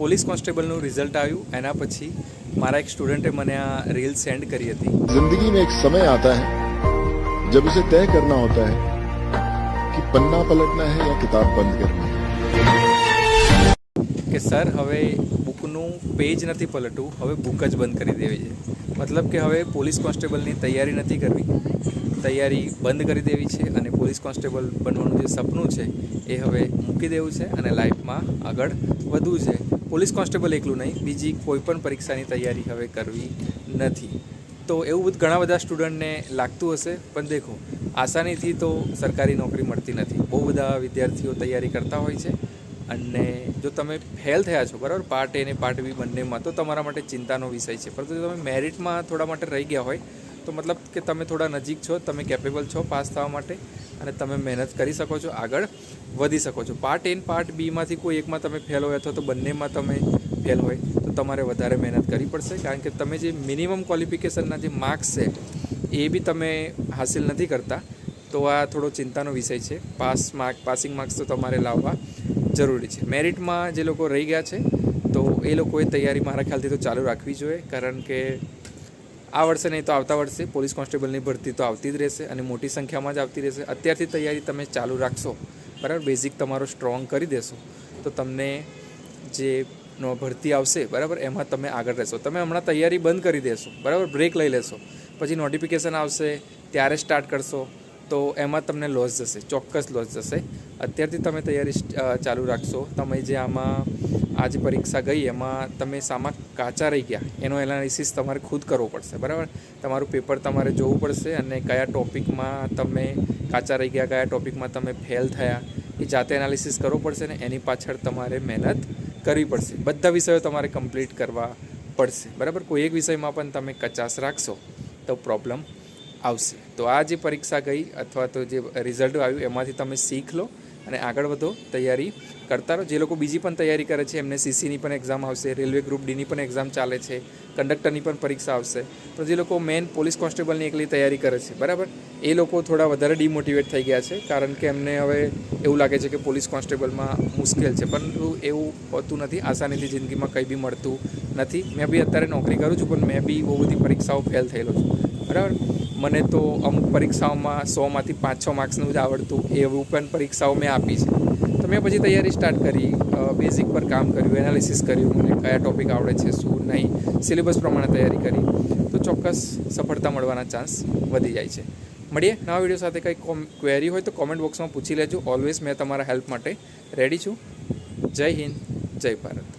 Police કોન્સ્ટેબલનું result આવ્યું એના પછી મારા એક સ્ટુડન્ટે મને આ રીલ સેન્ડ કરી હતી. जिंदगी में एक समय आता है जब उसे तय करना होता है कि पन्ना पलटना है या किताब बंद करनी है. કે સર હવે બુકનું પેજ નથી પલટવું, હવે બુક જ બંધ કરી દેવી છે. મતલબ કે હવે પોલીસ કોન્સ્ટેબલની તૈયારી નથી કરવી, તૈયારી બંધ કરી દેવી છે અને પોલીસ કોન્સ્ટેબલ બનવાનું જે સપનું છે એ હવે મૂકી દેવું છે અને લાઈફમાં આગળ વધવું છે. પોલીસ કોન્સ્ટેબલ એકલું નહીં, બીજી કોઈ પણ પરીક્ષાની તૈયારી હવે કરવી નથી. તો એવું ઘણા બધા સ્ટુડન્ટને લાગતું હશે, પણ દેખો આસાનીથી તો સરકારી નોકરી મળતી નથી. બહુ બધા વિદ્યાર્થીઓ તૈયારી કરતા હોય છે અને જો તમે ફેલ થયા છો બરાબર પાર્ટ એ અને પાર્ટ બી બંનેમાં, તો તમારા માટે ચિંતાનો વિષય છે. પરંતુ જો તમે મેરિટમાં થોડા માટે રહી ગયા હોય તો મતલબ કે તમે થોડા નજીક છો, તમે કેપેબલ છો પાસ થવા માટે અને તમે મહેનત કરી શકો છો, આગળ વધી શકો છો. પાર્ટ એ અને પાર્ટ બીમાંથી કોઈ એકમાં તમે ફેલ હોય અથવા તો બંનેમાં તમે ફેલ હોય તો તમારે વધારે મહેનત કરવી પડશે, કારણ કે તમે જે મિનિમમ ક્વોલિફિકેશનના જે માર્ક્સ છે એ બી તમે હાસિલ નથી કરતા. તો આ થોડો ચિંતાનો વિષય છે. પાસિંગ માર્ક્સ તો તમારે લાવવા જરૂરી છે. મેરિટમાં જે લોકો રહી ગયા છે તો એ લોકોએ તૈયારી મારા ખ્યાલથી તો ચાલુ રાખવી જોઈએ, કારણ કે આ વર્ષે નહીં તો આવતા વર્ષે પોલીસ કોન્સ્ટેબલની ભરતી તો આવતી જ રહેશે અને મોટી સંખ્યામાં જ આવતી રહેશે. અત્યારથી તૈયારી તમે ચાલુ રાખશો બરાબર, બેઝિક તમારો સ્ટ્રોંગ કરી દેશો તો તમને જે ભરતી આવશે બરાબર એમાં તમે આગળ રહેશો. તમે હમણાં તૈયારી બંધ કરી દેશો બરાબર, બ્રેક લઈ લેશો, પછી નોટિફિકેશન આવશે ત્યારે સ્ટાર્ટ કરશો તો એમાં તમને લોસ જશે, ચોક્કસ લોસ જશે. અત્યારથી તમે તૈયારી ચાલુ રાખશો. તમે જે આમાં આ જે પરીક્ષા ગઈ એમાં તમે સામા કાચા રહી ગયા એનો એનાલિસિસ તમારે ખુદ કરવો પડશે બરાબર. તમારું પેપર તમારે જોવું પડશે અને કયા ટોપિકમાં તમે કાચા રહી ગયા, કયા ટોપિકમાં તમે ફેલ થયા એ જાતે એનાલિસિસ કરવો પડશે ને એની પાછળ તમારે મહેનત કરવી પડશે. બધા વિષયો તમારે કમ્પ્લીટ કરવા પડશે બરાબર. કોઈ એક વિષયમાં પણ તમે કચાશ રાખશો તો પ્રોબ્લેમ આવશે. તો આ જે પરીક્ષા ગઈ અથવા તો જે રિઝલ્ટ આવ્યું એમાંથી તમે શીખ લો અને આગળ વધો, તૈયારી કરતા રહો. જે લોકો બીજી પણ તૈયારી કરે છે એમને સીસીની પણ એક્ઝામ આવશે, રેલવે ગ્રુપ ડીની પણ એક્ઝામ ચાલે છે, કંડક્ટરની પણ પરીક્ષા આવશે. તો જે લોકો મેઇન પોલીસ કોન્સ્ટેબલની એકલી તૈયારી કરે છે બરાબર, એ લોકો થોડા વધારે ડિમોટિવેટ થઈ ગયા છે, કારણ કે એમને હવે એવું લાગે છે કે પોલીસ કોન્સ્ટેબલમાં મુશ્કેલ છે. પરંતુ એવું હોતું નથી, આસાનીથી જિંદગીમાં કંઈ બી મળતું નથી. મેં બી અત્યારે નોકરી કરું છું પણ મેં બી બહુ બધી પરીક્ષાઓ ફેલ થયેલો છું બરાબર. મને તો અમુક પરીક્ષાઓમાં 100માંથી 5-6 માર્ક્સનું જ આવડતું, એવું પણ પરીક્ષાઓ મેં આપી છે. તો મેં પછી તૈયારી સ્ટાર્ટ કરી, બેઝિક પર કામ કર્યું, એનાલિસિસ કર્યું, મને કયા ટૉપિક આવડે છે શું નહીં, સિલેબસ પ્રમાણે તૈયારી કરી તો ચોક્કસ સફળતા મળવાના ચાન્સ વધી જાય છે. મળીએ નવા વિડીયો સાથે. કંઈ ક્વેરી હોય તો કોમેન્ટ બોક્સમાં પૂછી લેજો. ઓલવેઝ મેં તમારા હેલ્પ માટે રેડી છું. જય હિન્દ, જય ભારત.